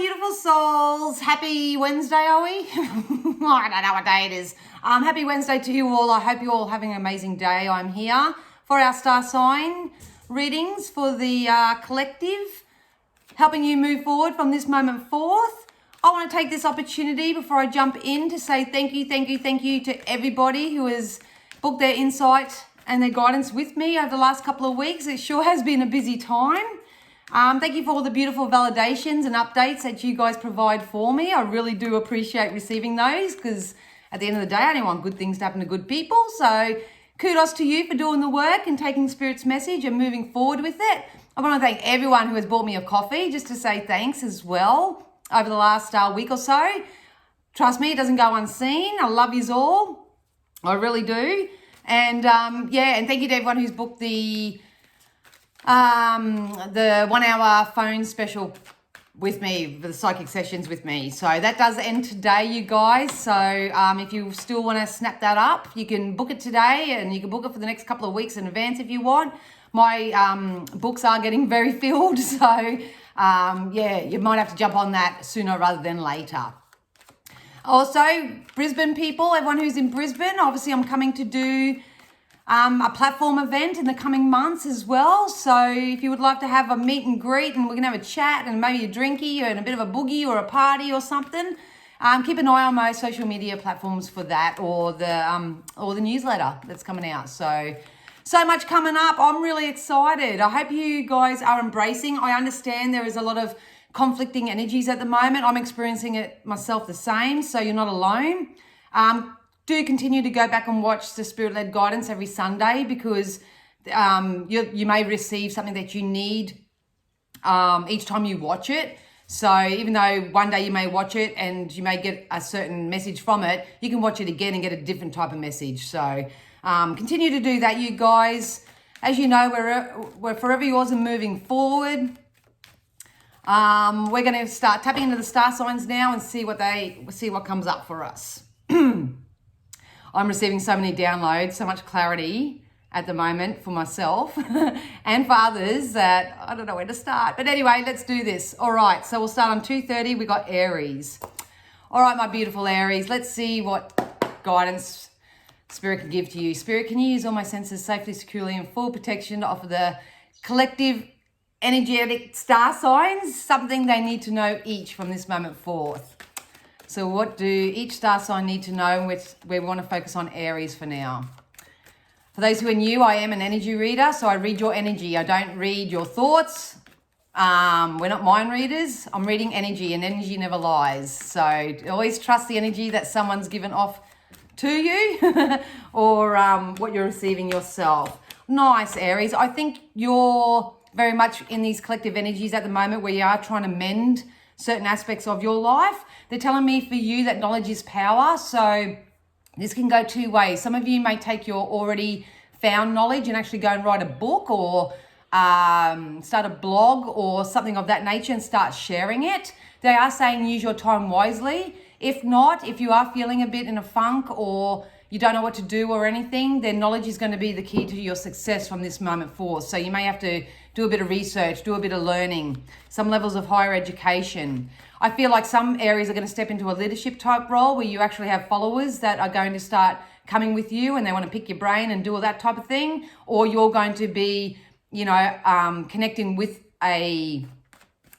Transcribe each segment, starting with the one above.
beautiful souls. Happy Wednesday, are we? I don't know what day it is. Happy Wednesday to you all. I hope you're all having an amazing day. I'm here for our star sign readings for the collective, helping you move forward from this moment forth. I want to take this opportunity before I jump in to say thank you to everybody who has booked their insight and their guidance with me over the last couple of weeks. It sure has been a busy time. Thank you for all the beautiful validations and updates that you guys provide for me. I really do appreciate receiving those because at the end of the day, I don't want good things to happen to good people. So kudos to you for doing the work and taking Spirit's message and moving forward with it. I want to thank everyone who has bought me a coffee just to say thanks as well over the last week or so. Trust me, it doesn't go unseen. I love yous all. I really do. And and thank you to everyone who's booked the 1 hour phone special with me, the psychic sessions with me. So that does end today, you guys. So if you still want to snap that up, you can book it today and you can book it for the next couple of weeks in advance if you want. My books are getting very filled. So you might have to jump on that sooner rather than later. Also, Brisbane people, everyone who's in Brisbane, obviously I'm coming to do a platform event in the coming months as well. So if you would like to have a meet and greet and we're going to have a chat and maybe a drinky and a bit of a boogie or a party or something, keep an eye on my social media platforms for that or the newsletter that's coming out. So much coming up. I'm really excited. I hope you guys are embracing. I understand there is a lot of conflicting energies at the moment. I'm experiencing it myself the same, so you're not alone. Do continue to go back and watch the Spirit-led guidance every Sunday because you may receive something that you need each time you watch it. So even though one day you may watch it and you may get a certain message from it, you can watch it again and get a different type of message. So continue to do that, you guys. As you know, we're forever yours and moving forward. We're going to start tapping into the star signs now and see what comes up for us. I'm receiving so many downloads, so much clarity at the moment for myself and for others that I don't know where to start. But anyway, let's do this. All right, so we'll start on 2:30. We got Aries. All right, my beautiful Aries. Let's see what guidance Spirit can give to you. Spirit, can you use all my senses safely, securely, and full protection to offer the collective energetic star signs something they need to know each from this moment forth? So what do each star sign need to know? We want to focus on Aries for now. For those who are new, I am an energy reader, so I read your energy. I don't read your thoughts. We're not mind readers. I'm reading energy, and energy never lies. So always trust the energy that someone's given off to you or what you're receiving yourself. Nice, Aries. I think you're very much in these collective energies at the moment where you are trying to mend certain aspects of your life. They're telling me for you that knowledge is power. So this can go two ways. Some of you may take your already found knowledge and actually go and write a book or start a blog or something of that nature and start sharing it. They are saying use your time wisely. If not, if you are feeling a bit in a funk or you don't know what to do or anything, then knowledge is going to be the key to your success from this moment forth. So you may have to do a bit of research, do a bit of learning, some levels of higher education. I feel like some areas are going to step into a leadership type role where you actually have followers that are going to start coming with you and they want to pick your brain and do all that type of thing. Or you're going to be, connecting with a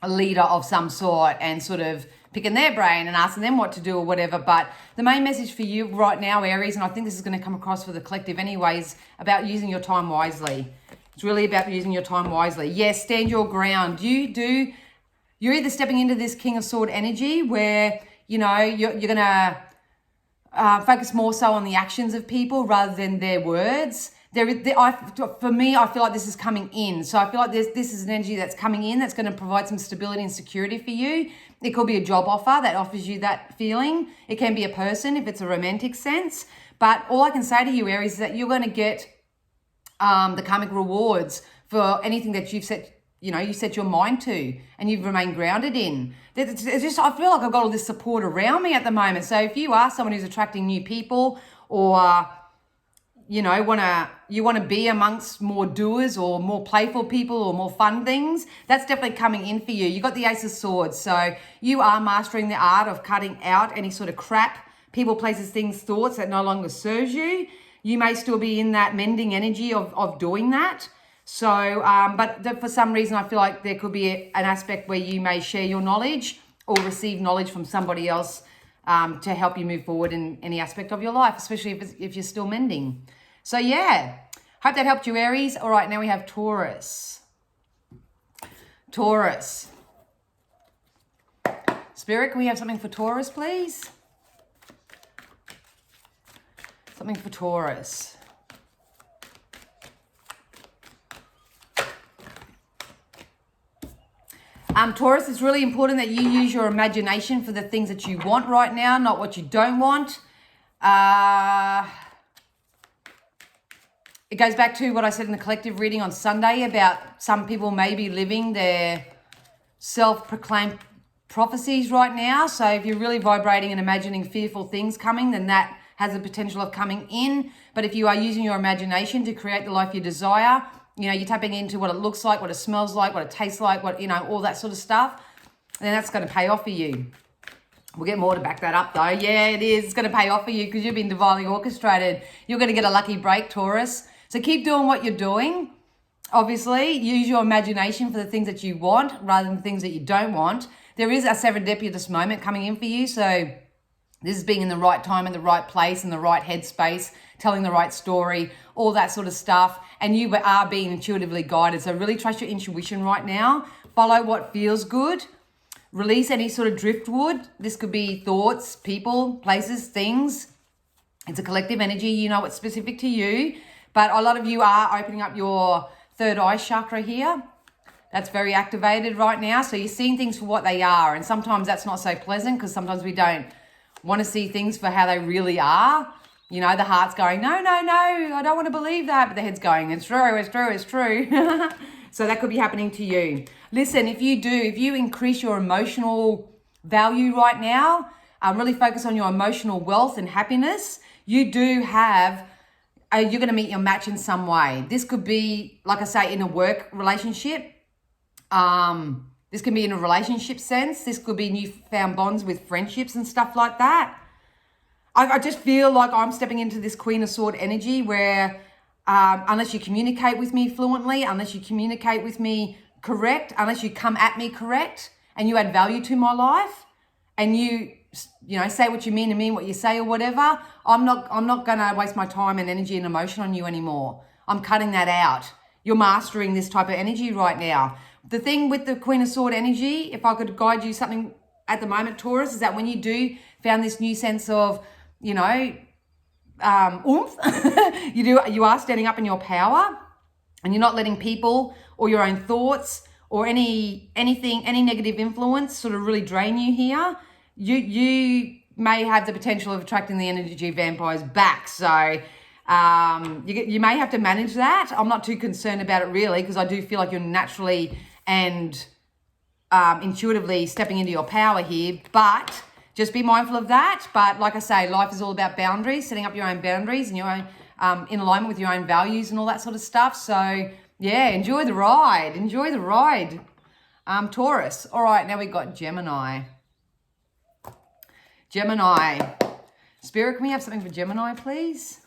leader of some sort and sort of picking their brain and asking them what to do or whatever. But the main message for you right now, Aries, and I think this is going to come across for the collective anyways, about using your time wisely. It's really about using your time wisely. Yes, stand your ground. You're either stepping into this King of Sword energy where, you're going to focus more so on the actions of people rather than their words. For me, I feel like this is coming in. So I feel like this is an energy that's coming in that's going to provide some stability and security for you. It could be a job offer that offers you that feeling. It can be a person if it's a romantic sense. But all I can say to you, Aries, is that you're going to get the karmic rewards for anything that you set your mind to and you've remained grounded in. It's just, I feel like I've got all this support around me at the moment. So if you are someone who's attracting new people or, want to, to be amongst more doers or more playful people or more fun things. That's definitely coming in for you. You got the Ace of Swords. So you are mastering the art of cutting out any sort of crap, people, places, things, thoughts that no longer serves you. You may still be in that mending energy of doing that. So, but for some reason, I feel like there could be an aspect where you may share your knowledge or receive knowledge from somebody else to help you move forward in any aspect of your life, especially if you're still mending. So yeah, hope that helped you, Aries. All right, now we have Taurus. Taurus. Spirit, can we have something for Taurus, please? Something for Taurus. Taurus, it's really important that you use your imagination for the things that you want right now, not what you don't want. It goes back to what I said in the collective reading on Sunday about some people may be living their self-proclaimed prophecies right now. So if you're really vibrating and imagining fearful things coming, then that has the potential of coming in. But if you are using your imagination to create the life you desire, you know, you're tapping into what it looks like, what it smells like, what it tastes like, what, you know, all that sort of stuff, then that's going to pay off for you. We'll get more to back that up though. Yeah, it is. It's going to pay off for you because you've been divinely orchestrated. You're going to get a lucky break, Taurus. So keep doing what you're doing. Obviously, use your imagination for the things that you want rather than the things that you don't want. There is a serendipitous moment coming in for you. So this is being in the right time, in the right place, in the right headspace, telling the right story, all that sort of stuff. And you are being intuitively guided. So really trust your intuition right now. Follow what feels good. Release any sort of driftwood. This could be thoughts, people, places, things. It's a collective energy. You know it's specific to you. But a lot of you are opening up your third eye chakra here. That's very activated right now. So you're seeing things for what they are. And sometimes that's not so pleasant because sometimes we don't want to see things for how they really are. You know, the heart's going, no, I don't want to believe that. But the head's going, it's true. So that could be happening to you. Listen, if you increase your emotional value right now, really focus on your emotional wealth and happiness, you do have, you're going to meet your match in some way. This could be, like I say, in a work relationship. This can be in a relationship sense. This could be newfound bonds with friendships and stuff like that. I just feel like I'm stepping into this Queen of Sword energy where unless you communicate with me fluently, unless you communicate with me correct, unless you come at me correct and you add value to my life and you know, say what you mean and mean what you say or whatever, I'm not going to waste my time and energy and emotion on you anymore. I'm cutting that out. You're mastering this type of energy right now. The thing with the Queen of Sword energy, if I could guide you something at the moment, Taurus, is that when you do found this new sense of, you know, oomph, you are standing up in your power and you're not letting people or your own thoughts or any negative influence sort of really drain you here. You may have the potential of attracting the energy vampires back. So you may have to manage that. I'm not too concerned about it really because I do feel like you're naturally and intuitively stepping into your power here, but just be mindful of that. But like I say, life is all about boundaries, setting up your own boundaries and your own in alignment with your own values and all that sort of stuff. So yeah, enjoy the ride. Taurus. All right, now we've got Gemini. Spirit, can we have something for Gemini, please?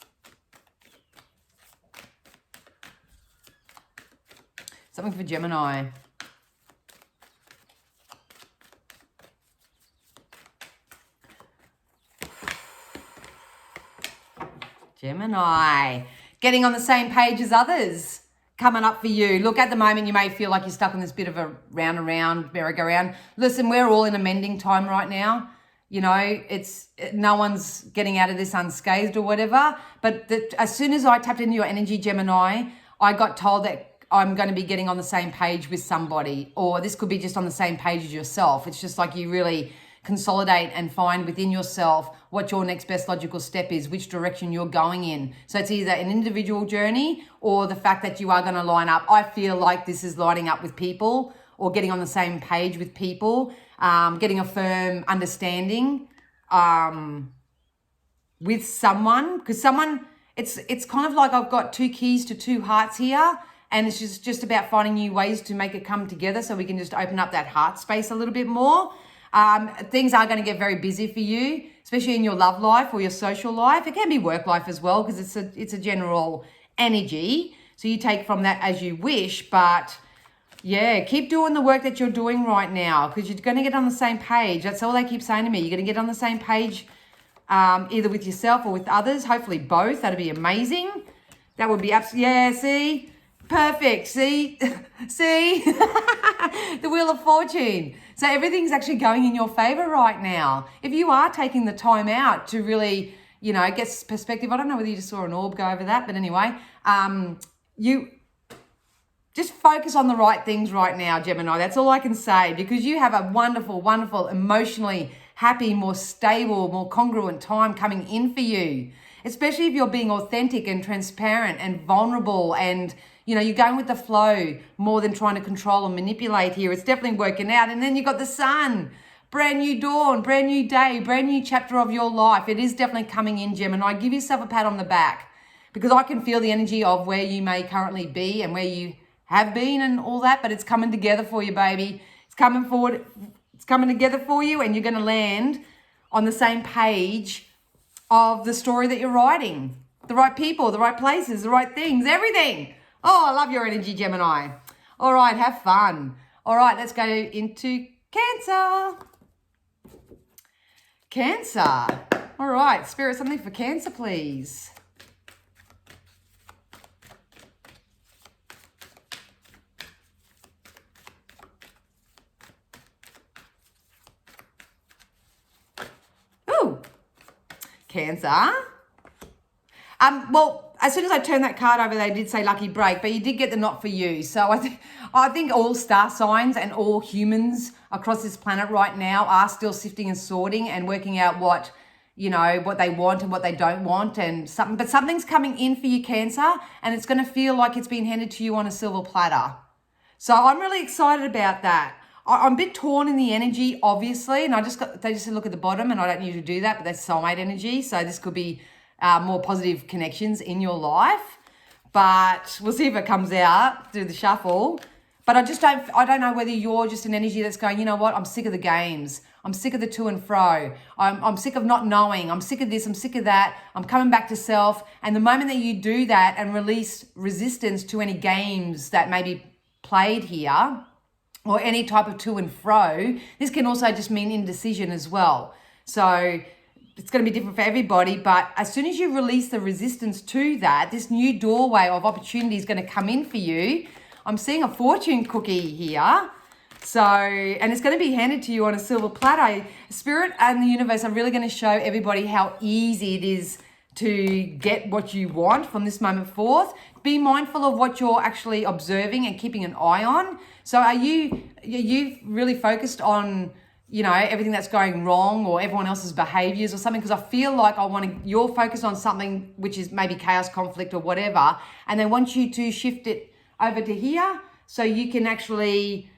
Something for Gemini. Gemini, getting on the same page as others, coming up for you. Look, at the moment, you may feel like you're stuck in this bit of a round and round, merry-go-round. Listen, we're all in a mending time right now. You know, no one's getting out of this unscathed or whatever. But as soon as I tapped into your energy, Gemini, I got told that I'm going to be getting on the same page with somebody, or this could be just on the same page as yourself. It's just like you really consolidate and find within yourself what your next best logical step is, which direction you're going in. So it's either an individual journey or the fact that you are going to line up. I feel like this is lining up with people or getting on the same page with people, getting a firm understanding with someone, because someone, it's kind of like I've got two keys to two hearts here, and it's just about finding new ways to make it come together so we can just open up that heart space a little bit more. Things are going to get very busy for you, especially in your love life or your social life. It can be work life as well, because it's a general energy. So you take from that as you wish, but yeah, keep doing the work that you're doing right now, because you're going to get on the same page. That's all they keep saying to me. You're going to get on the same page, either with yourself or with others. Hopefully both. That'd be amazing. That would be absolutely, yeah, see? Perfect, see? See? The Wheel of Fortune. So everything's actually going in your favor right now. If you are taking the time out to really, get perspective. I don't know whether you just saw an orb go over that, but anyway, you just focus on the right things right now, Gemini. That's all I can say, because you have a wonderful, wonderful, emotionally happy, more stable, more congruent time coming in for you, especially if you're being authentic and transparent and vulnerable, and you're going with the flow more than trying to control and manipulate here. It's definitely working out. And then you've got the sun, brand new dawn, brand new day, brand new chapter of your life. It is definitely coming in, Gemini. Give yourself a pat on the back, because I can feel the energy of where you may currently be and where you have been and all that, but it's coming together for you, baby. It's coming forward. It's coming together for you, and you're going to land on the same page of the story that you're writing. The right people, the right places, the right things, everything. Oh, I love your energy, Gemini. All right, have fun. All right, let's go into Cancer. Cancer. All right, Spirit, something for Cancer, please. Ooh, Cancer. Well, as soon as I turned that card over, they did say lucky break, but you did get the not for you. So I think all star signs and all humans across this planet right now are still sifting and sorting and working out what they want and what they don't want, but something's coming in for you, Cancer, and it's going to feel like it's been handed to you on a silver platter. So I'm really excited about that. I'm a bit torn in the energy, obviously, and they just said look at the bottom, and I don't need to do that, but that's soulmate energy. So this could be more positive connections in your life, but we'll see if it comes out through the shuffle. But I don't know whether you're just an energy that's going, you know what, I'm sick of the games. I'm sick of the to and fro. I'm sick of not knowing. I'm sick of this. I'm sick of that. I'm coming back to self. And the moment that you do that and release resistance to any games that may be played here, or any type of to and fro, this can also just mean indecision as well. So it's going to be different for everybody, but as soon as you release the resistance to that, this new doorway of opportunity is going to come in for you. I'm seeing a fortune cookie here. So, and it's going to be handed to you on a silver platter. Spirit and the universe are really going to show everybody how easy it is to get what you want from this moment forth. Be mindful of what you're actually observing and keeping an eye on. So are you really focused on everything that's going wrong or everyone else's behaviors or something? Because I feel like you're focused on something which is maybe chaos, conflict or whatever, and they want you to shift it over to here so you can actually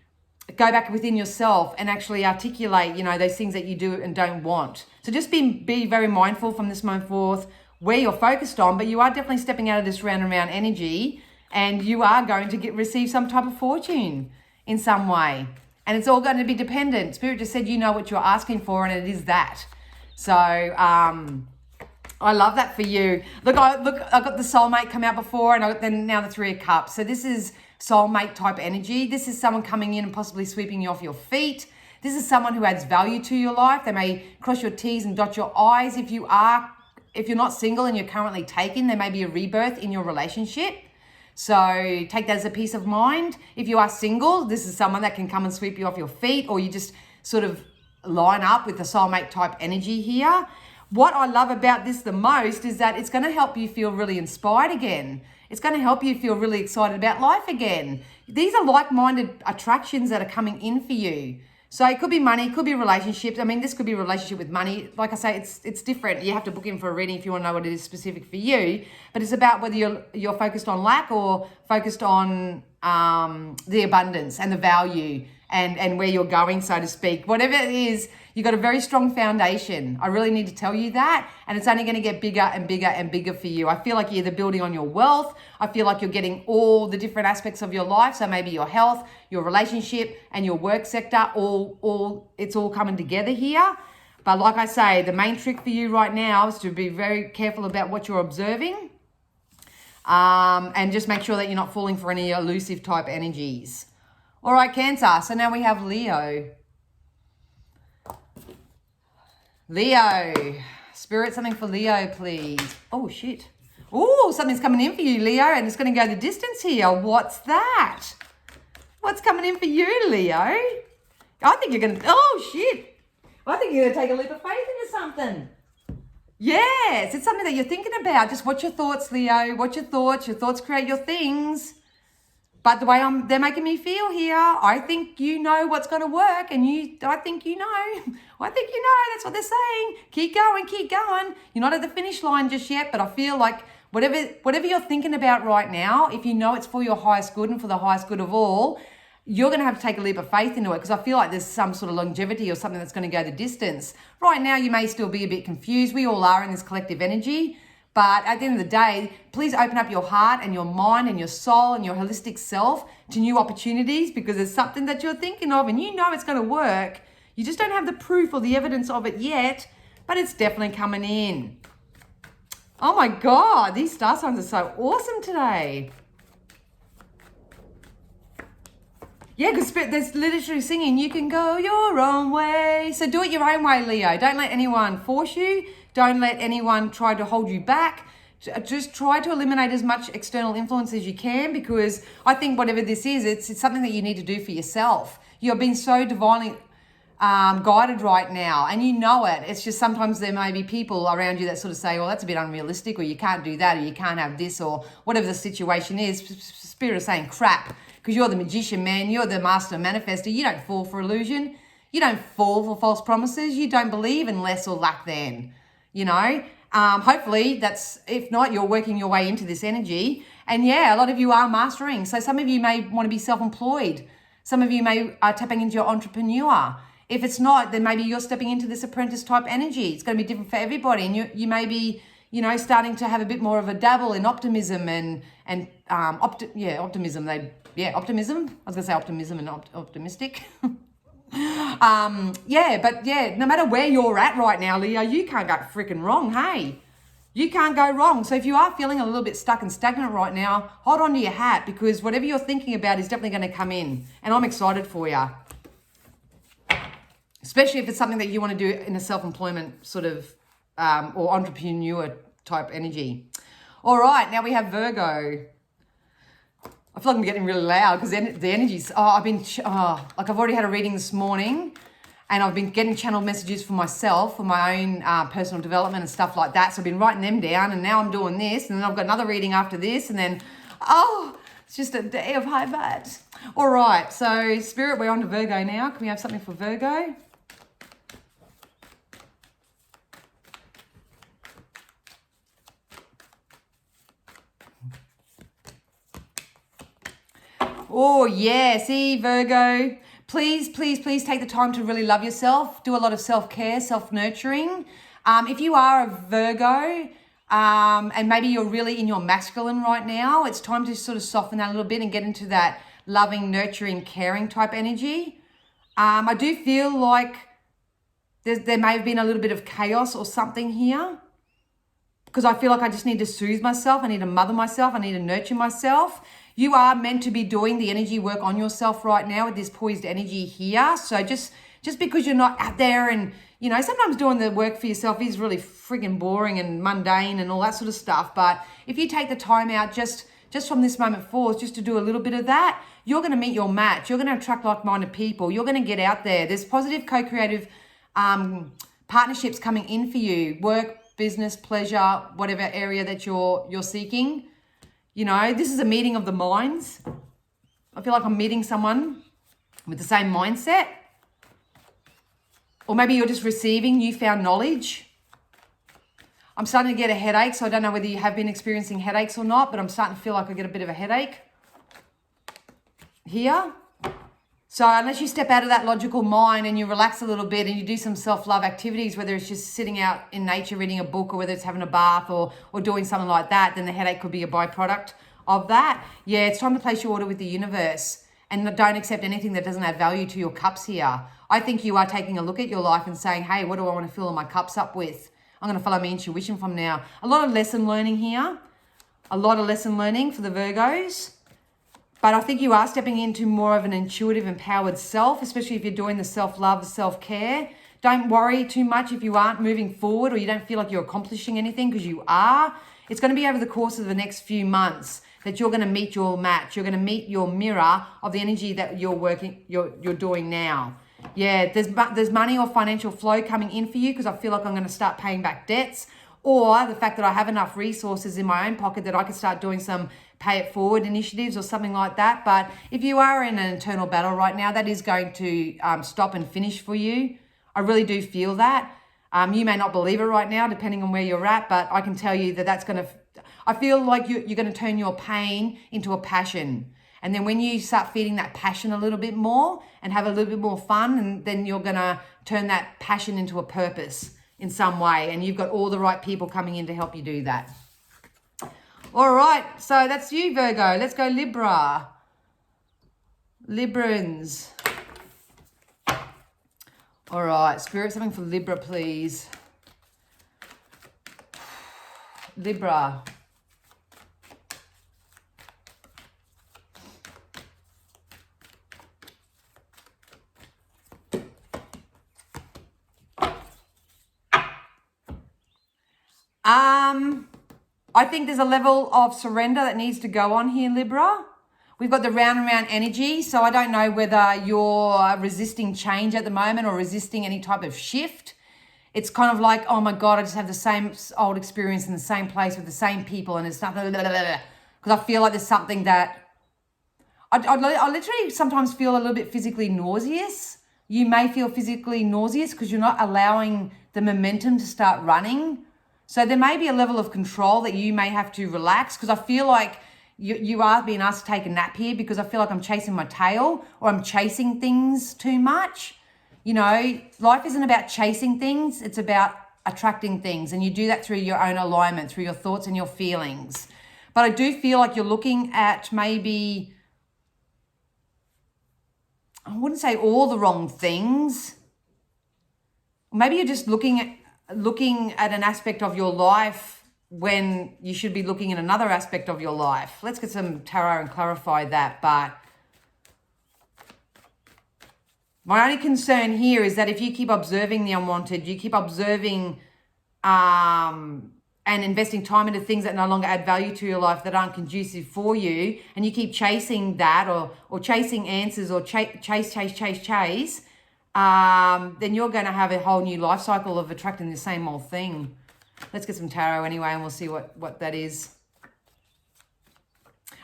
go back within yourself and actually articulate, those things that you do and don't want. So just be very mindful from this moment forth where you're focused on, but you are definitely stepping out of this round and round energy, and you are going to receive some type of fortune in some way. And it's all going to be dependent. Spirit just said, what you're asking for, and it is that. So I love that for you. Look, I got the soulmate come out before, and now the Three of Cups. So this is soulmate type energy. This is someone coming in and possibly sweeping you off your feet. This is someone who adds value to your life. They may cross your T's and dot your I's. If you're not single and you're currently taken, there may be a rebirth in your relationship. So take that as a peace of mind. If you are single, this is someone that can come and sweep you off your feet, or you just sort of line up with the soulmate type energy here. What I love about this the most is that it's going to help you feel really inspired again. It's going to help you feel really excited about life again. These are like-minded attractions that are coming in for you. So it could be money, it could be relationships. I mean, this could be a relationship with money. Like I say, it's different. You have to book in for a reading if you want to know what it is specific for you. But it's about whether you're focused on lack or focused on the abundance and the value and where you're going, so to speak. Whatever it is, you've got a very strong foundation. I really need to tell you that. And it's only going to get bigger and bigger and bigger for you. I feel like you're either building on your wealth. I feel like you're getting all the different aspects of your life. So maybe your health, your relationship, and your work sector, it's all coming together here. But like I say, the main trick for you right now is to be very careful about what you're observing. And just make sure that you're not falling for any elusive type energies. All right, Cancer. So now we have Leo. Leo. Spirit, something for Leo, please. Oh, shit. Oh, something's coming in for you, Leo, and it's going to go the distance here. What's that? What's coming in for you, Leo? I think you're going to... Oh, shit. I think you're going to take a leap of faith into something. Yes, it's something that you're thinking about. Just watch your thoughts, Leo. Watch your thoughts. Your thoughts create your things. But the way they're making me feel here, I think you know what's going to work, and I think you know. I think you know. That's what they're saying. Keep going, keep going. You're not at the finish line just yet, but I feel like whatever you're thinking about right now, if you know it's for your highest good and for the highest good of all, you're going to have to take a leap of faith into it, because I feel like there's some sort of longevity or something that's going to go the distance. Right now, you may still be a bit confused. We all are in this collective energy. But at the end of the day, please open up your heart and your mind and your soul and your holistic self to new opportunities, because there's something that you're thinking of and you know it's going to work. You just don't have the proof or the evidence of it yet, but it's definitely coming in. Oh my God, these star signs are so awesome today. Yeah, because there's literally singing, you can go your own way. So do it your own way, Leo. Don't let anyone force you. Don't let anyone try to hold you back. Just try to eliminate as much external influence as you can, because I think whatever this is, it's something that you need to do for yourself. You're being so divinely guided right now, and you know it. It's just sometimes there may be people around you that sort of say, well, that's a bit unrealistic, or you can't do that, or you can't have this, or whatever the situation is. Spirit is saying crap, because you're the magician, man. You're the master manifester. You don't fall for illusion. You don't fall for false promises. You don't believe in less or lack than. You know, hopefully that's, if not, you're working your way into this energy. And yeah, a lot of you are mastering. So some of you may want to be self-employed. Some of you may are tapping into your entrepreneur. If it's not, then maybe you're stepping into this apprentice type energy. It's going to be different for everybody. And you may be, you know, starting to have a bit more of a dabble in optimism and optimism. Optimism. I was going to say optimism and optimistic. No matter where you're at right now, Leo, you can't go freaking wrong, hey? You can't go wrong. So if you are feeling a little bit stuck and stagnant right now, hold on to your hat, because whatever you're thinking about is definitely going to come in. And I'm excited for you. Especially if it's something that you want to do in a self-employment sort of or entrepreneur type energy. All right, now we have Virgo. I feel like I'm getting really loud because the energy's, I've already had a reading this morning, and I've been getting channeled messages for myself, for my own personal development and stuff like that. So I've been writing them down, and now I'm doing this, and then I've got another reading after this, and then, it's just a day of high vibes. All right, so Spirit, we're on to Virgo now. Can we have something for Virgo? Oh, yeah. See, Virgo, please take the time to really love yourself. Do a lot of self-care, self-nurturing. If you are a Virgo and maybe you're really in your masculine right now, it's time to sort of soften that a little bit and get into that loving, nurturing, caring type energy. I do feel like there may have been a little bit of chaos or something here, because I feel like I just need to soothe myself. I need to mother myself. I need to nurture myself. You are meant to be doing the energy work on yourself right now with this poised energy here. So just because you're not out there and, you know, sometimes doing the work for yourself is really friggin' boring and mundane and all that sort of stuff. But if you take the time out just from this moment forward, just to do a little bit of that, you're going to meet your match. You're going to attract like-minded people. You're going to get out there. There's positive co-creative partnerships coming in for you. Work, business, pleasure, whatever area that you're seeking. You know, this is a meeting of the minds. I feel like I'm meeting someone with the same mindset. Or maybe you're just receiving newfound knowledge. I'm starting to get a headache, so I don't know whether you have been experiencing headaches or not, but I'm starting to feel like I get a bit of a headache. here. So unless you step out of that logical mind and you relax a little bit and you do some self-love activities, whether it's just sitting out in nature reading a book or whether it's having a bath or doing something like that, then the headache could be a byproduct of that. Yeah, it's time to place your order with the universe and don't accept anything that doesn't add value to your cups here. I think you are taking a look at your life and saying, hey, what do I want to fill my cups up with? I'm going to follow my intuition from now. A lot of lesson learning here. A lot of lesson learning for the Virgos. But I think you are stepping into more of an intuitive, empowered self, especially if you're doing the self-love, the self-care. Don't worry too much if you aren't moving forward or you don't feel like you're accomplishing anything, because you are. It's going to be over the course of the next few months that you're going to meet your match. You're going to meet your mirror of the energy that you're doing now. Yeah, there's money or financial flow coming in for you because I feel like I'm going to start paying back debts, or the fact that I have enough resources in my own pocket that I can start doing some pay it forward initiatives or something like that. But if you are in an internal battle right now, that is going to stop and finish for you. I really do feel that. You may not believe it right now, depending on where you're at, but I can tell you that that's going to, I feel like you're going to turn your pain into a passion. And then when you start feeding that passion a little bit more and have a little bit more fun, and then you're going to turn that passion into a purpose in some way. And you've got all the right people coming in to help you do that. All right, so that's you, Virgo. Let's go Libra. Librans. All right, Spirit, something for Libra, please. Libra. I think there's a level of surrender that needs to go on here, Libra. We've got the round and round energy, so I don't know whether you're resisting change at the moment or resisting any type of shift. It's kind of like, oh my God, I just have the same old experience in the same place with the same people, and it's nothing, because I feel like there's something that, I literally sometimes feel a little bit physically nauseous. You may feel physically nauseous because you're not allowing the momentum to start running. So there may be a level of control that you may have to relax, because I feel like you are being asked to take a nap here, because I feel like I'm chasing my tail or I'm chasing things too much. You know, life isn't about chasing things. It's about attracting things. And you do that through your own alignment, through your thoughts and your feelings. But I do feel like you're looking at maybe, I wouldn't say all the wrong things. Maybe you're just looking at an aspect of your life when you should be looking at another aspect of your life. Let's get some tarot and clarify that. But my only concern here is that if you keep observing the unwanted, you keep observing and investing time into things that no longer add value to your life, that aren't conducive for you, and you keep chasing that or chasing answers or chase, then you're going to have a whole new life cycle of attracting the same old thing. Let's get some tarot anyway, and we'll see what that is.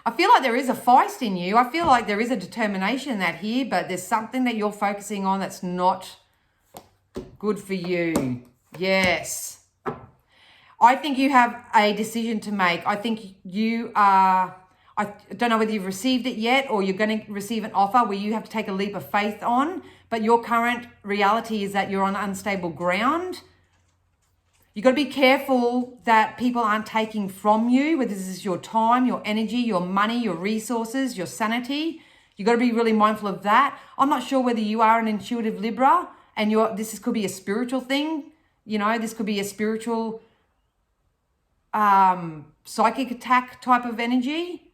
I feel like there is a feist in you. I feel like there is a determination in that here, but there's something that you're focusing on that's not good for you. Yes. I think you have a decision to make. I think you are, I don't know whether you've received it yet or you're going to receive an offer where you have to take a leap of faith on, but your current reality is that you're on unstable ground. You've got to be careful that people aren't taking from you, whether this is your time, your energy, your money, your resources, your sanity. You've got to be really mindful of that. I'm not sure whether you are an intuitive Libra and this could be a spiritual thing. You know, this could be a spiritual psychic attack type of energy.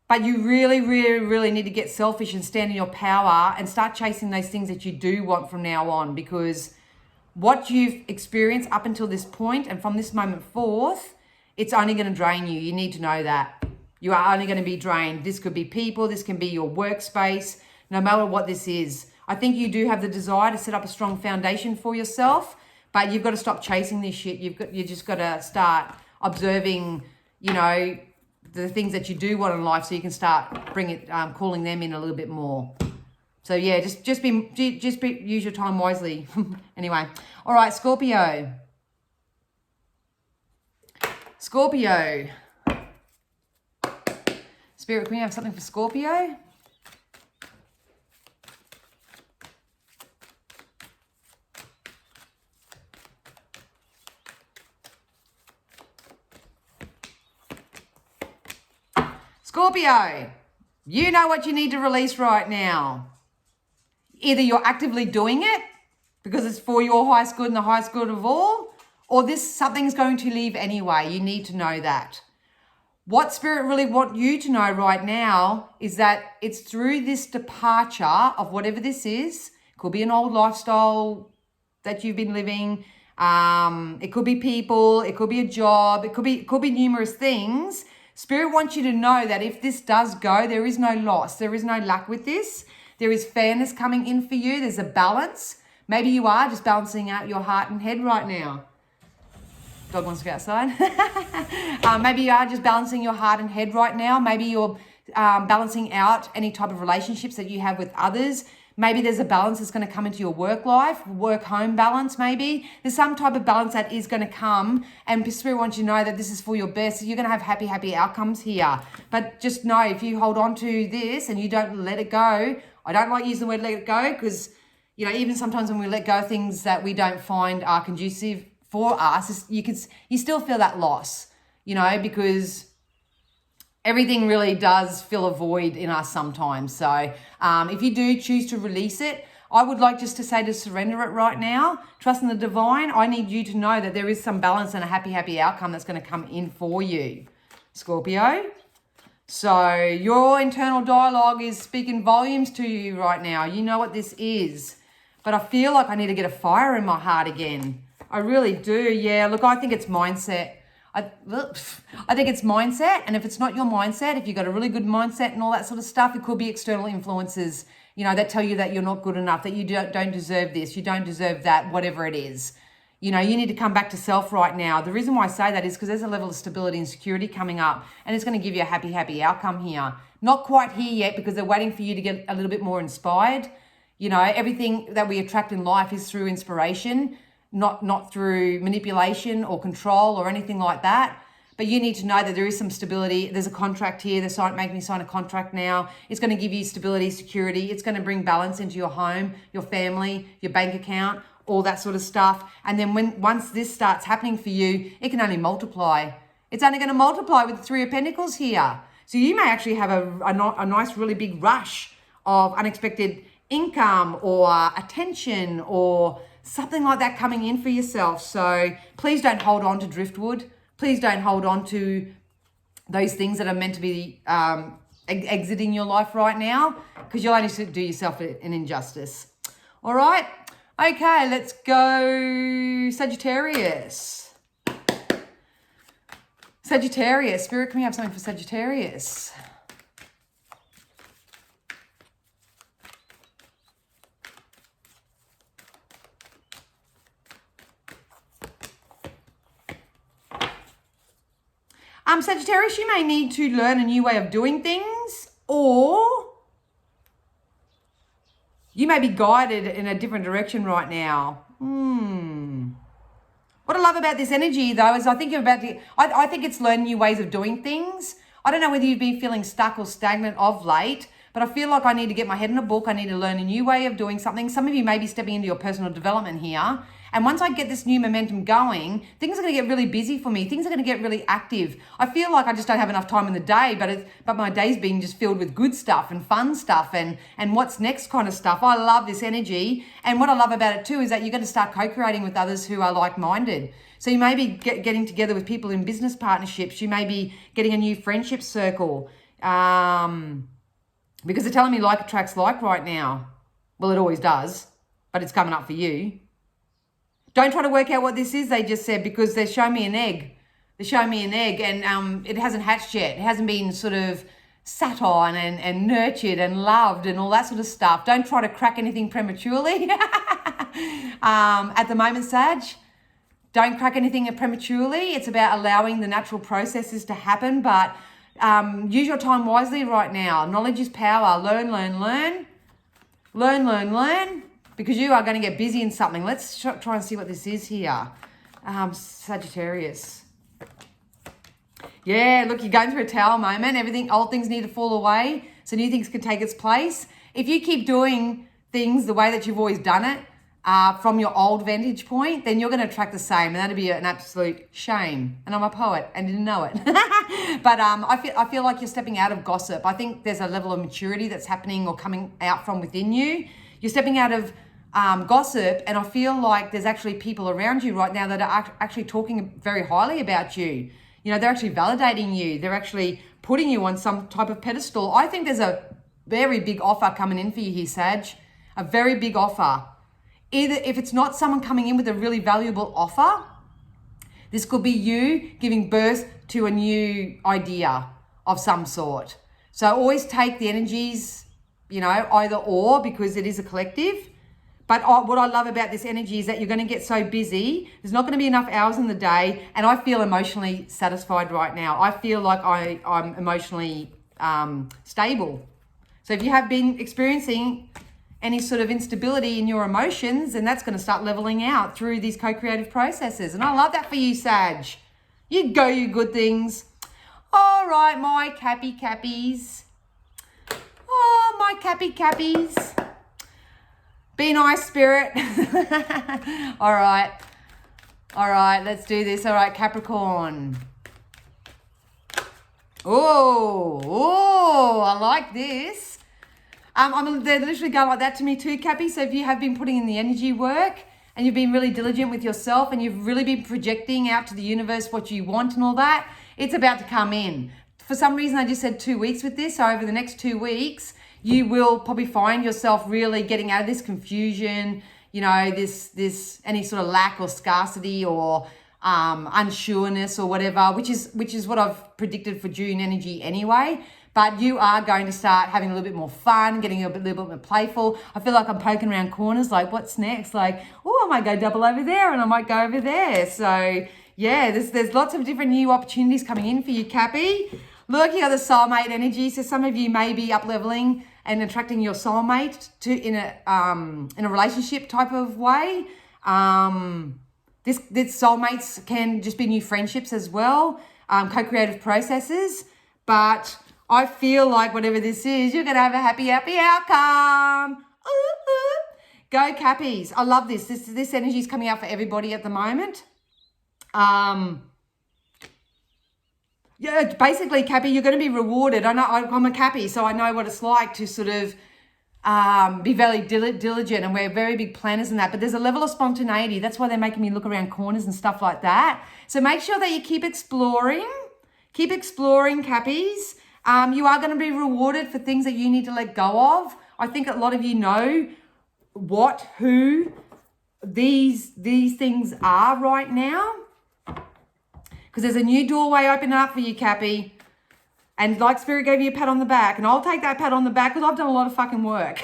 But you really, really, really need to get selfish and stand in your power and start chasing those things that you do want from now on, because what you've experienced up until this point and from this moment forth, it's only going to drain you. You need to know that. You are only going to be drained. This could be people. This can be your workspace. No matter what this is. I think you do have the desire to set up a strong foundation for yourself, but you've got to stop chasing this shit. You just got to start observing, you know, the things that you do want in life, so you can start calling them in a little bit more. So yeah, just use your time wisely. Anyway, all right, Scorpio. Spirit, can we have something for Scorpio? Scorpio, you know what you need to release right now. Either you're actively doing it because it's for your highest good and the highest good of all, or something's going to leave anyway. You need to know that. What Spirit really want you to know right now is that it's through this departure of whatever this is. It could be an old lifestyle that you've been living. It could be people. It could be a job. It could be numerous things. Spirit wants you to know that if this does go, there is no loss. There is no lack with this. There is fairness coming in for you. There's a balance. Maybe you are just balancing out your heart and head right now. Dog wants to go outside. Maybe you are just balancing your heart and head right now. Maybe you're balancing out any type of relationships that you have with others. Maybe there's a balance that's going to come into your work life, work-home balance maybe. There's some type of balance that is going to come, and Spirit wants you to know that this is for your best. You're going to have happy outcomes here. But just know, if you hold on to this and you don't let it go, I don't like using the word let it go because, even sometimes when we let go of things that we don't find are conducive for us, you still feel that loss, because everything really does fill a void in us sometimes. So if you do choose to release it, I would like just to say to surrender it right now. Trust in the divine. I need you to know that there is some balance and a happy outcome that's going to come in for you, Scorpio. So your internal dialogue is speaking volumes to you right now. You know what this is. But I feel like I need to get a fire in my heart again. I really do. Yeah, look, I think it's mindset. I think it's mindset. And if it's not your mindset, if you've got a really good mindset and all that sort of stuff, it could be external influences, that tell you that you're not good enough, that you don't deserve this, you don't deserve that, whatever it is. You need to come back to self right now. The reason why I say that is because there's a level of stability and security coming up, and it's going to give you a happy outcome here. Not quite here yet because they're waiting for you to get a little bit more inspired. Everything that we attract in life is through inspiration, not through manipulation or control or anything like that. But you need to know that there is some stability. There's a contract here. They're making me sign a contract now. It's going to give you stability, security. It's going to bring balance into your home, your family, your bank account, all that sort of stuff. And then once this starts happening for you, it can only multiply. It's only going to multiply with the Three of Pentacles here. So you may actually have a nice, really big rush of unexpected income or attention or something like that coming in for yourself. So please don't hold on to driftwood. Please don't hold on to those things that are meant to be exiting your life right now, because you'll only do yourself an injustice. All right. Okay, let's go Sagittarius. Sagittarius. Spirit, can we have something for Sagittarius? Sagittarius, you may need to learn a new way of doing things, or you may be guided in a different direction right now. What I love about this energy, though, is I think it's learning new ways of doing things. I don't know whether you've been feeling stuck or stagnant of late, but I feel like I need to get my head in a book. I need to learn a new way of doing something. Some of you may be stepping into your personal development here. And once I get this new momentum going, things are going to get really busy for me. Things are going to get really active. I feel like I just don't have enough time in the day, but my day's being just filled with good stuff and fun stuff and what's next kind of stuff. I love this energy. And what I love about it too is that you're going to start co-creating with others who are like-minded. So you may be getting together with people in business partnerships. You may be getting a new friendship circle. Because they're telling me like attracts like right now. Well, it always does, but it's coming up for you. Don't try to work out what this is, they just said, because they're showing me an egg. They're showing me an egg and it hasn't hatched yet. It hasn't been sort of sat on and nurtured and loved and all that sort of stuff. Don't try to crack anything prematurely. At the moment, Sag, don't crack anything prematurely. It's about allowing the natural processes to happen, but use your time wisely right now. Knowledge is power. Learn. Learn. Because you are going to get busy in something. Let's try and see what this is here. Sagittarius. Yeah, look, you're going through a tower moment. Old things need to fall away so new things can take its place. If you keep doing things the way that you've always done it, from your old vantage point, then you're going to attract the same, and that'd be an absolute shame. And I'm a poet and didn't know it. But I feel like you're stepping out of gossip. I think there's a level of maturity that's happening or coming out from within you. You're stepping out of gossip, and I feel like there's actually people around you right now that are actually talking very highly about you. You know, they're actually validating you. They're actually putting you on some type of pedestal. I think there's a very big offer coming in for you here, Sag. A very big offer. Either if it's not someone coming in with a really valuable offer, this could be you giving birth to a new idea of some sort. So always take the energies, you know, either or, because it is a collective. But what I love about this energy is that you're going to get so busy. There's not going to be enough hours in the day. And I feel emotionally satisfied right now. I feel like I'm emotionally stable. So if you have been experiencing any sort of instability in your emotions, and that's going to start leveling out through these co-creative processes. And I love that for you, Sag. You go, you good things. All right, my Cappies. Oh, my Cappies. Be nice, spirit. All right, let's do this. All right, Capricorn. Oh, I like this. They're literally going like that to me too, Cappy. So if you have been putting in the energy work and you've been really diligent with yourself and you've really been projecting out to the universe what you want and all that, it's about to come in. For some reason, I just said 2 weeks with this. So over the next 2 weeks, you will probably find yourself really getting out of this confusion, you know, this any sort of lack or scarcity or unsureness or whatever, which is what I've predicted for June energy anyway. But you are going to start having a little bit more fun, getting a little bit more playful. I feel like I'm poking around corners, like what's next? Like, oh, I might go double over there and I might go over there. So yeah, there's lots of different new opportunities coming in for you, Cappy. Look, you got the soulmate energy. So some of you may be up-leveling and attracting your soulmate in a relationship type of way. This soulmates can just be new friendships as well, co-creative processes. But I feel like whatever this is, you're going to have a happy outcome. Ooh, ooh. Go Cappies. I love this. This energy is coming out for everybody at the moment. Yeah, basically, Cappy, you're going to be rewarded. I know I'm a Cappy, so I know what it's like to sort of be very diligent, and we're very big planners in that. But there's a level of spontaneity. That's why they're making me look around corners and stuff like that. So make sure that you keep exploring. Keep exploring, Cappies. You are going to be rewarded for things that you need to let go of. I think a lot of you know who these things are right now. Because there's a new doorway opening up for you, Cappy. And like Spirit gave you a pat on the back. And I'll take that pat on the back because I've done a lot of fucking work.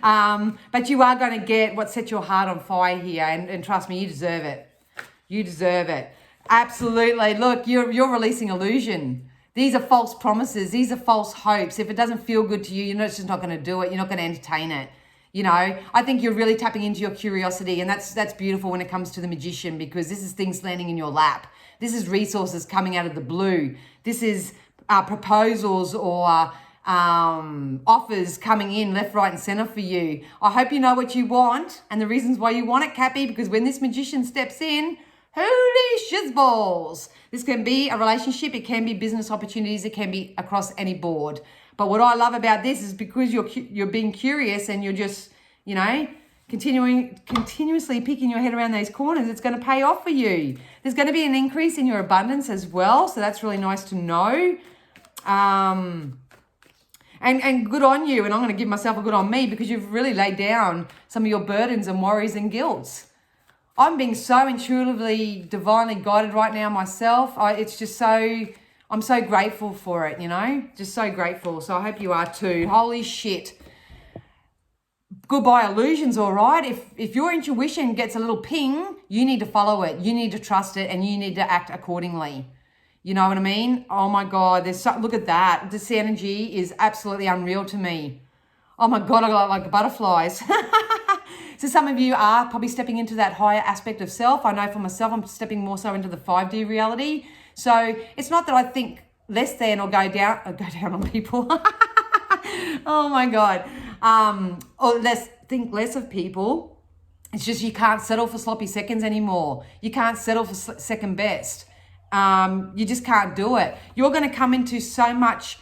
But you are going to get what sets your heart on fire here. And trust me, you deserve it. You deserve it. Absolutely. Look, you're releasing illusion. These are false promises. These are false hopes. If it doesn't feel good to you, you know it's just not going to do it. You're not going to entertain it. You know, I think you're really tapping into your curiosity, and that's beautiful when it comes to the Magician, because this is things landing in your lap. This is resources coming out of the blue. This is proposals or offers coming in left, right, and center for you. I hope you know what you want and the reasons why you want it, Cappy, because when this Magician steps in, holy shizballs. This can be a relationship, it can be business opportunities, it can be across any board. But what I love about this is because you're being curious and you're just, you know, continuously peeking your head around those corners, it's going to pay off for you. There's going to be an increase in your abundance as well, so that's really nice to know. And good on you, and I'm going to give myself a good on me, because you've really laid down some of your burdens and worries and guilts. I'm being so intuitively, divinely guided right now myself. It's just so, I'm so grateful for it, you know, just so grateful. So I hope you are too. Holy shit. Goodbye illusions, all right? If your intuition gets a little ping, you need to follow it. You need to trust it, and you need to act accordingly. You know what I mean? Oh my God, look at that. This energy is absolutely unreal to me. Oh my God, I got like butterflies. So some of you are probably stepping into that higher aspect of self. I know for myself, I'm stepping more so into the 5D reality. So it's not that I think less than or go down on people. Oh my God. Or think less of people. It's just you can't settle for sloppy seconds anymore. You can't settle for second best. You just can't do it. You're going to come into so much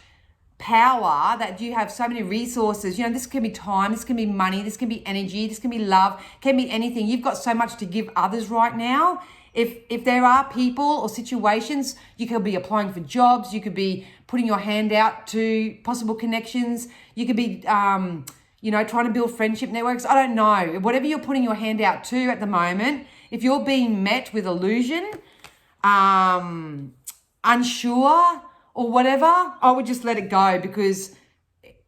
power that you have so many resources. You know, this can be time, this can be money, this can be energy, this can be love, can be anything. You've got so much to give others right now. If there are people or situations, you could be applying for jobs, you could be putting your hand out to possible connections, you could be you know, trying to build friendship networks. I don't know. Whatever you're putting your hand out to at the moment, if you're being met with illusion, unsure or whatever, I would just let it go, because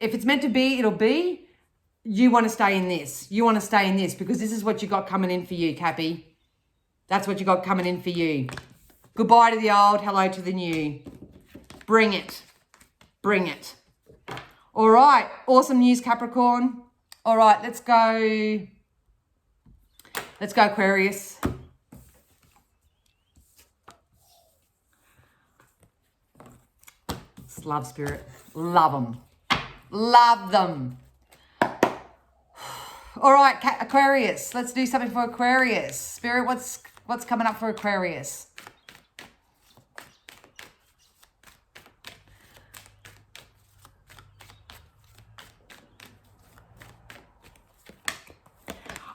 if it's meant to be, it'll be. You want to stay in this. You want to stay in this because this is what you got coming in for you, Cappy. That's what you got coming in for you. Goodbye to the old, hello to the new. Bring it. Bring it. All right. Awesome news, Capricorn. All right, let's go. Let's go, Aquarius. It's love, spirit. Love them. Love them. All right, Aquarius. Let's do something for Aquarius. Spirit, what's coming up for Aquarius?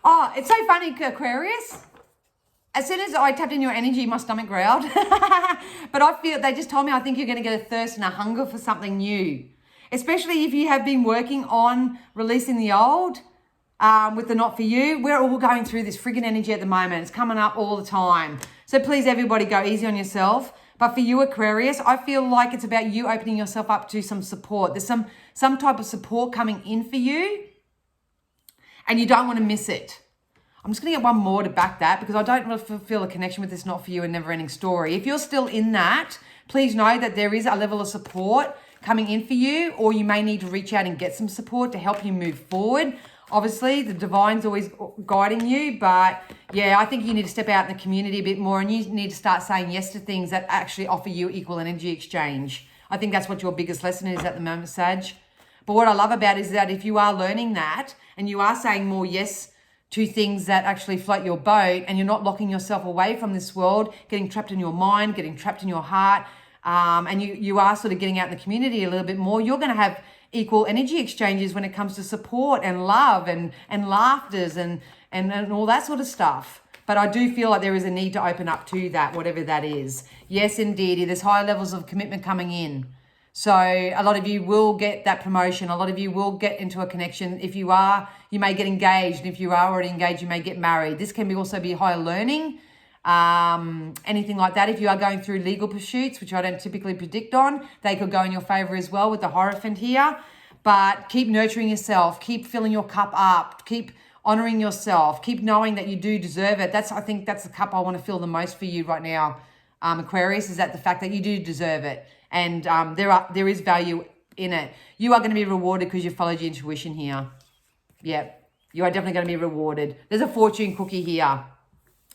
Oh, it's so funny, Aquarius. As soon as I tapped in your energy, my stomach growled. But I feel, they just told me, I think you're going to get a thirst and a hunger for something new. Especially if you have been working on releasing the old with the not for you. We're all going through this friggin' energy at the moment. It's coming up all the time. So please, everybody, go easy on yourself. But for you, Aquarius, I feel like it's about you opening yourself up to some support. There's some type of support coming in for you, and you don't want to miss it. I'm just going to get one more to back that, because I don't really feel a connection with this not for you and never ending story. If you're still in that, please know that there is a level of support coming in for you, or you may need to reach out and get some support to help you move forward. Obviously, the divine's always guiding you, but yeah, I think you need to step out in the community a bit more, and you need to start saying yes to things that actually offer you equal energy exchange. I think that's what your biggest lesson is at the moment, Sag. But what I love about it is that if you are learning that and you are saying more yes to things that actually float your boat, and you're not locking yourself away from this world, getting trapped in your mind, getting trapped in your heart, and you are sort of getting out in the community a little bit more, you're going to have equal energy exchanges when it comes to support and love and laughters and all that sort of stuff. But I do feel like there is a need to open up to that, whatever that is. Yes, indeed, there's high levels of commitment coming in. So a lot of you will get that promotion. A lot of you will get into a connection. If you are, you may get engaged. If you are already engaged, you may get married. This can also be higher learning, anything like that. If you are going through legal pursuits, which I don't typically predict on, they could go in your favor as well with the Hierophant here. But keep nurturing yourself. Keep filling your cup up. Keep honoring yourself. Keep knowing that you do deserve it. I think that's the cup I want to fill the most for you right now, Aquarius, is that the fact that you do deserve it. And there is value in it. You are going to be rewarded because you followed your intuition here. Yeah, you are definitely going to be rewarded. There's a fortune cookie here,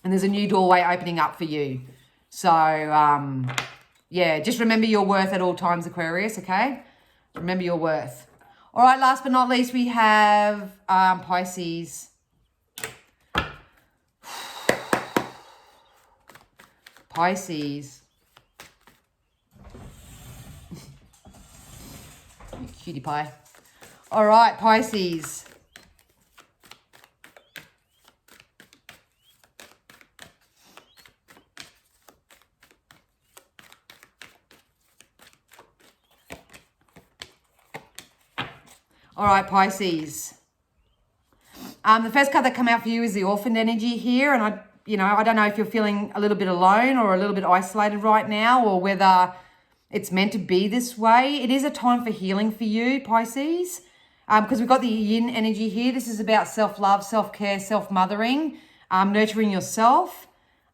and there's a new doorway opening up for you. So, yeah, just remember your worth at all times, Aquarius, okay? Remember your worth. All right, last but not least, we have Pisces. Pisces. Cutie pie. All right, Pisces. All right, Pisces. The first card that come out for you is the orphaned energy here, and I don't know if you're feeling a little bit alone or a little bit isolated right now, or whether it's meant to be this way. It is a time for healing for you, Pisces, because we've got the yin energy here. This is about self-love, self-care, self-mothering, nurturing yourself.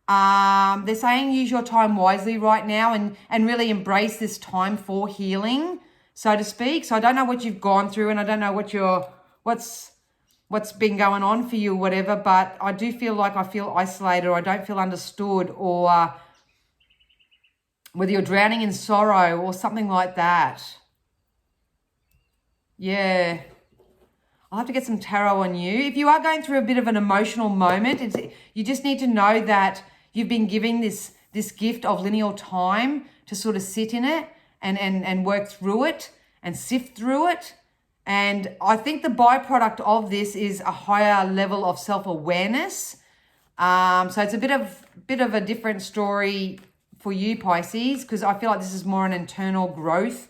They're saying use your time wisely right now and really embrace this time for healing, so to speak. So I don't know what you've gone through, and I don't know what's been going on for you or whatever, but I do feel like I feel isolated, or I don't feel understood, or whether you're drowning in sorrow or something like that. Yeah. I'll have to get some tarot on you. If you are going through a bit of an emotional moment, you just need to know that you've been given this gift of lineal time to sort of sit in it and work through it and sift through it. And I think the byproduct of this is a higher level of self-awareness. So it's a bit of a different story for you, Pisces, because I feel like this is more an internal growth,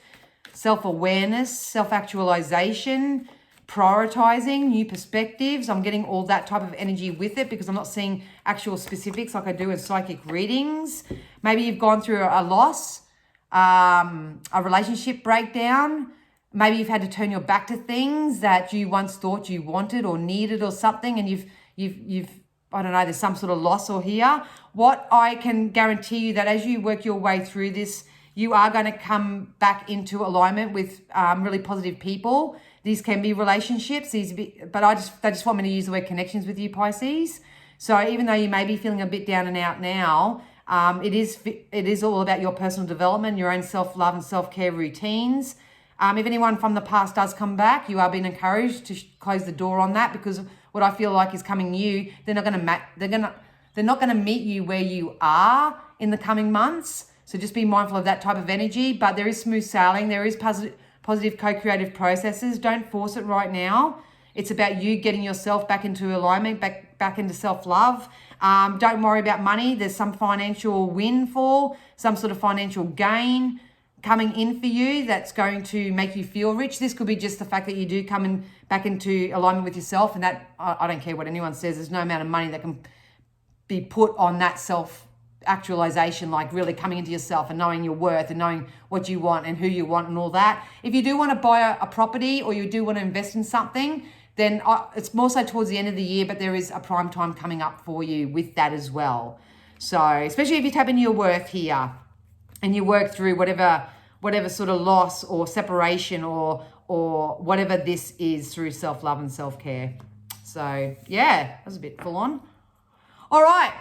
self-awareness, self-actualization, prioritizing, new perspectives. I'm getting all that type of energy with it because I'm not seeing actual specifics like I do in psychic readings. Maybe you've gone through a loss, a relationship breakdown. Maybe you've had to turn your back to things that you once thought you wanted or needed or something, and you've I don't know, there's some sort of loss or here. What I can guarantee you that as you work your way through this, you are going to come back into alignment with really positive people. These can be relationships, but they just want me to use the word connections with you, Pisces. So even though you may be feeling a bit down and out now, it is all about your personal development, your own self-love and self-care routines. If anyone from the past does come back, you are being encouraged to close the door on that, because what I feel like is coming new, they're not going to meet you where you are in the coming months. So just be mindful of that type of energy. But there is smooth sailing. There is positive co-creative processes. Don't force it right now. It's about you getting yourself back into alignment, back into self-love. Don't worry about money. There's some financial windfall, some sort of financial gain coming in for you that's going to make you feel rich. This could be just the fact that you do come back into alignment with yourself, and that I don't care what anyone says, there's no amount of money that can be put on that self-actualization, like really coming into yourself and knowing your worth and knowing what you want and who you want and all that. If you do want to buy a property or you do want to invest in something, then it's more so towards the end of the year, but there is a prime time coming up for you with that as well. So especially if you tap into your worth here and you work through whatever sort of loss or separation or whatever this is through self-love and self-care. So yeah, that was a bit full on. All right.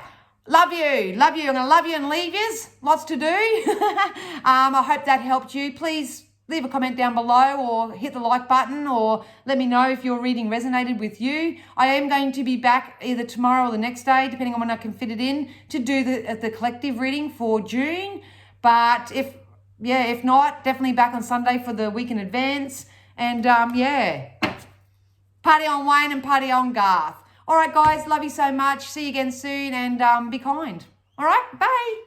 Love you. I'm going to love you and leave yous. Lots to do. I hope that helped you. Please leave a comment down below or hit the like button, or let me know if your reading resonated with you. I am going to be back either tomorrow or the next day, depending on when I can fit it in, to do the collective reading for June. But if not, definitely back on Sunday for the week in advance. And party on Wayne and party on Garth. All right, guys, love you so much. See you again soon, and be kind. All right, bye.